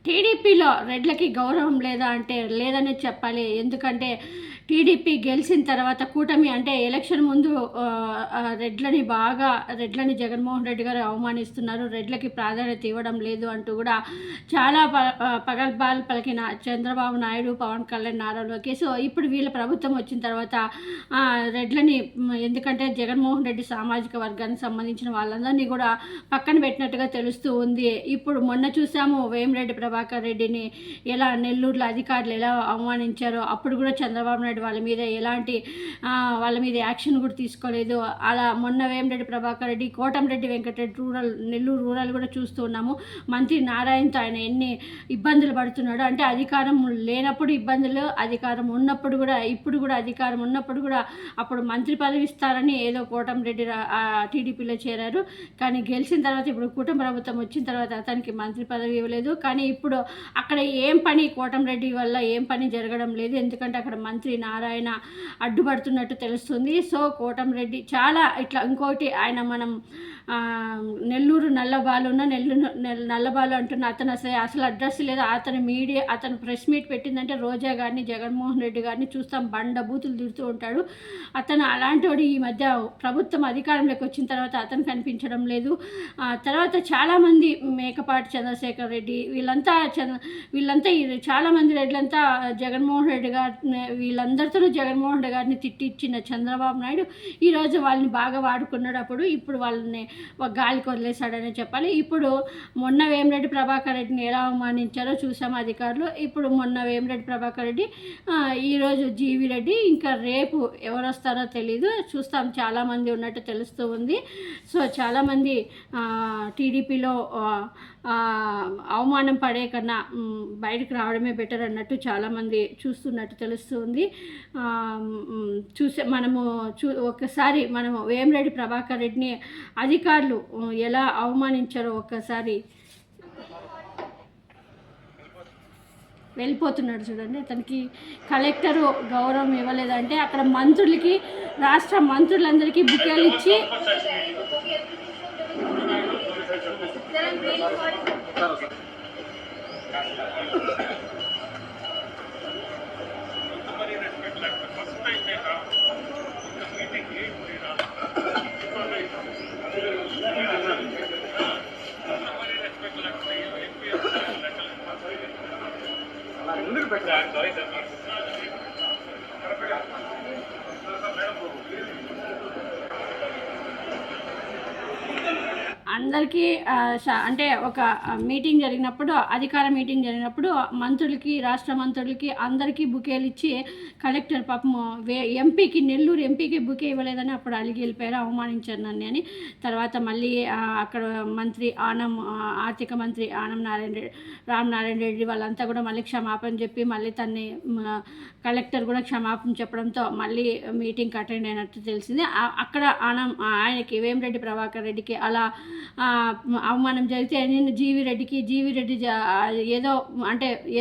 టీడీపీలో రెడ్లకి గౌరవం లేదా అంటే లేదనే చెప్పాలి. ఎందుకంటే టీడీపీ గెలిచిన తర్వాత కూటమి అంటే ఎలక్షన్ ముందు రెడ్లని జగన్మోహన్ రెడ్డి గారు అవమానిస్తున్నారు, రెడ్లకి ప్రాధాన్యత ఇవ్వడం లేదు అంటూ కూడా చాలా పగల్బాల్ పలికిన చంద్రబాబు నాయుడు, పవన్ కళ్యాణ్, నారా లోకేష్. ఇప్పుడు వీళ్ళ ప్రభుత్వం వచ్చిన తర్వాత రెడ్లని, ఎందుకంటే జగన్మోహన్ రెడ్డి సామాజిక వర్గానికి సంబంధించిన వాళ్ళందరినీ కూడా పక్కన పెట్టినట్టుగా తెలుస్తూ ఉంది. ఇప్పుడు మొన్న చూసాము వేమిరెడ్డి ప్రభాకర్ రెడ్డిని ఎలా నెల్లూరులో అధికారులు ఎలా అవమానించారో. అప్పుడు కూడా చంద్రబాబు నాయుడు వాళ్ళ మీద వాళ్ళ మీద యాక్షన్ కూడా తీసుకోలేదు. అలా మొన్న వేమిరెడ్డి ప్రభాకర్ రెడ్డి, కోటంరెడ్డి వెంకటరెడ్డి నెల్లూరు రూరల్ కూడా చూస్తూ ఉన్నాము. మంత్రి నారాయణతో ఆయన ఎన్ని ఇబ్బందులు పడుతున్నాడు అంటే, అధికారం లేనప్పుడు ఇబ్బందులు, అధికారం ఉన్నప్పుడు కూడా, ఇప్పుడు కూడా అధికారం ఉన్నప్పుడు కూడా అప్పుడు మంత్రి పదవి ఇస్తారని ఏదో కోటంరెడ్డి టీడీపీలో చేరారు. కానీ గెలిచిన తర్వాత ఇప్పుడు కూటమి ప్రభుత్వం వచ్చిన తర్వాత అతనికి మంత్రి పదవి ఇవ్వలేదు. కానీ ఇప్పుడు అక్కడ కోటంరెడ్డి వల్ల ఏం పని జరగడం లేదు. ఎందుకంటే అక్కడ మంత్రి నారాయణ అడ్డుపడుతున్నట్టు తెలుస్తుంది. సో కోటంరెడ్డి చాలా ఇట్లా. ఇంకోటి ఆయన మనం నెల్లూరు నల్లబాలు అంటున్న అతను అసలు అడ్రస్ లేదు. అతను ప్రెస్ మీట్ పెట్టిందంటే రోజా గారిని, జగన్మోహన్ రెడ్డి గారిని చూస్తాం బండ బూతులు తిడుతూ ఉంటాడు. అతను అలాంటి వాడు. ఈ మధ్య ప్రభుత్వం అధికారంలోకి వచ్చిన తర్వాత అతను కనిపించడం లేదు. తర్వాత చాలామంది మేకపాటి చంద్రశేఖర్ రెడ్డి వీళ్ళంతా చాలామంది రెడ్లంతా జగన్మోహన్ రెడ్డి గారిని, వీళ్ళందరితో జగన్మోహన్ రెడ్డి గారిని తిట్టిచ్చిన చంద్రబాబు నాయుడు ఈరోజు వాళ్ళని బాగా వాడుకున్నాడు. ఇప్పుడు వాళ్ళని గాలికి వదిలేశాడని చెప్పాలి. ఇప్పుడు మొన్న వేమిరెడ్డి ప్రభాకర్ రెడ్డిని ఎలా అవమానించారో చూసాము అధికారులు. ఇప్పుడు మొన్న వేమిరెడ్డి ప్రభాకర్ రెడ్డి, ఈరోజు జీవి రెడ్డి, ఇంకా రేపు ఎవరు వస్తారో తెలీదు, చూస్తాం. చాలామంది ఉన్నట్టు తెలుస్తూ ఉంది. సో చాలామంది టీడీపీలో అవమానం పడే కన్నా బయటకు రావడమే బెటర్ అన్నట్టు చాలామంది చూస్తున్నట్టు తెలుస్తుంది. ఒక్కసారి మనము వేమిరెడ్డి ప్రభాకర్ రెడ్డిని అధికారులు ఎలా అవమానించారో ఒక్కసారి. వెళ్ళిపోతున్నాడు చూడండి. అతనికి కలెక్టరు గౌరవం ఇవ్వలేదంటే అక్కడ మంత్రులకి, రాష్ట్ర మంత్రులందరికీ బుకేలు ఇచ్చి అందరికీ అంటే ఒక మీటింగ్ జరిగినప్పుడు, అధికార మీటింగ్ జరిగినప్పుడు మంత్రులకి, రాష్ట్ర మంత్రులకి అందరికీ బుకేలు ఇచ్చి కలెక్టర్ పాపం నెల్లూరు ఎంపీకి బుకే ఇవ్వలేదని అప్పుడు అలిగి వెళ్ళిపోయారు, అవమానించారు నన్ను అని. తర్వాత మళ్ళీ అక్కడ ఆర్థిక మంత్రి రామనారాయణ రెడ్డి వాళ్ళంతా కూడా మళ్ళీ క్షమాపణ చెప్పి మళ్ళీ తన్ని కలెక్టర్ కూడా క్షమాపణ చెప్పడంతో మళ్ళీ మీటింగ్కి అటెండ్ అయినట్టు తెలిసింది. అక్కడ ఆయనకి వేమిరెడ్డి ప్రభాకర్ రెడ్డికి అలా అవమానం జరిగితే నేను జీవి రెడ్డి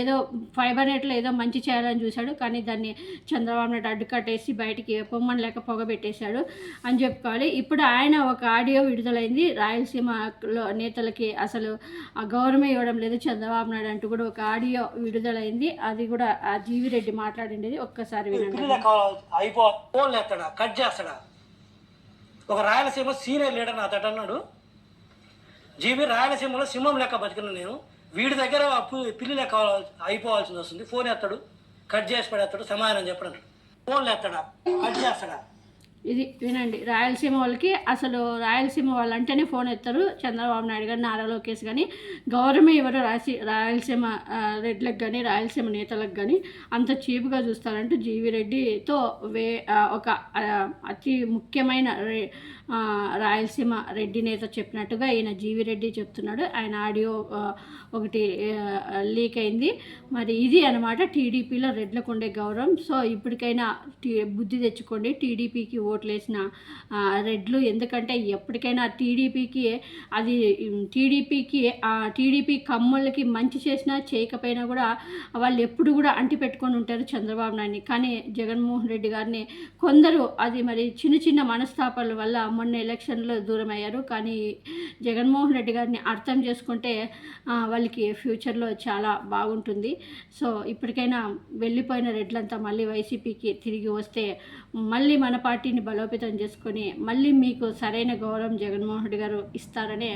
ఏదో ఫైబర్ నెట్లో ఏదో మంచి చేయాలని చూశాడు. కానీ దాన్ని చంద్రబాబు నాయుడు అడ్డుకట్టేసి బయటికి పొమ్మని లేక పొగబెట్టేశాడు అని చెప్పుకోవాలి. ఇప్పుడు ఆయన ఒక ఆడియో విడుదలైంది, రాయలసీమలో నేతలకి అసలు గౌరవం ఇవ్వడం లేదు చంద్రబాబు నాయుడు అంటూ కూడా ఒక ఆడియో విడుదలైంది. అది కూడా ఆ జీవి రెడ్డి మాట్లాడిండేది ఒక్కసారి వినండి. కట్ చేస్తాడా ఒక రాయలసీమ సీనియర్ లీడర్ నా అన్నాడు. జీవి రాయలసీమలో సింహం లెక్క బతికిన నేను, వీడి దగ్గర పిల్లి లెక్క అయిపోవాల్సి వస్తుంది. ఫోన్ ఎత్తాడు, కట్ చేసి పడేస్తాడు, సమాధానం చెప్పడం. ఫోన్లు ఎత్తాడా, కట్ చేస్తాడా? ఇది వినండి. రాయలసీమ వాళ్ళకి అసలు రాయలసీమ వాళ్ళు అంటేనే ఫోన్ ఎత్తారు. చంద్రబాబు నాయుడు కానీ, నారా లోకేష్ కానీ గౌరవం ఎవరు రాయలసీమ రెడ్లకు కానీ, రాయలసీమ నేతలకు కానీ అంత చీపుగా చూస్తారంటూ జీవి రెడ్డితో ఒక అతి ముఖ్యమైన రాయలసీమ రెడ్డి నేత చెప్పినట్టుగా ఈయన జీవి రెడ్డి చెప్తున్నాడు. ఆయన ఆడియో ఒకటి లీక్ అయింది. మరి ఇది అనమాట టీడీపీలో రెడ్లకు ఉండే గౌరవం. సో ఇప్పటికైనా బుద్ధి తెచ్చుకోండి, టీడీపీకి ఓట్లేసిన రెడ్లు. ఎందుకంటే ఎప్పటికైనా టీడీపీకి అది టీడీపీ కమ్ముళ్ళకి మంచి చేసినా చేయకపోయినా కూడా వాళ్ళు ఎప్పుడు కూడా అంటి పెట్టుకొని ఉంటారు చంద్రబాబు నాయుడిని. కానీ జగన్మోహన్ రెడ్డి గారిని కొందరు అది మరి చిన్న చిన్న మనస్తాపాల వల్ల మొన్న ఎలక్షన్లో దూరం అయ్యారు. కానీ జగన్మోహన్ రెడ్డి గారిని అర్థం చేసుకుంటే వాళ్ళకి ఫ్యూచర్లో చాలా బాగుంటుంది. సో ఇప్పటికైనా వెళ్ళిపోయిన రెడ్లంతా మళ్ళీ వైసీపీకి తిరిగి వస్తే మళ్ళీ మన పార్టీని బలోపేతం చేసుకొని మళ్ళీ మీకు సరైన గౌరవం జగన్మోహన్ రెడ్డి గారు ఇస్తారనే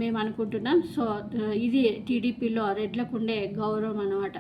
మేము అనుకుంటున్నాం. సో ఇది టీడీపీలో రెడ్లకు ఉండే గౌరవం అన్నమాట.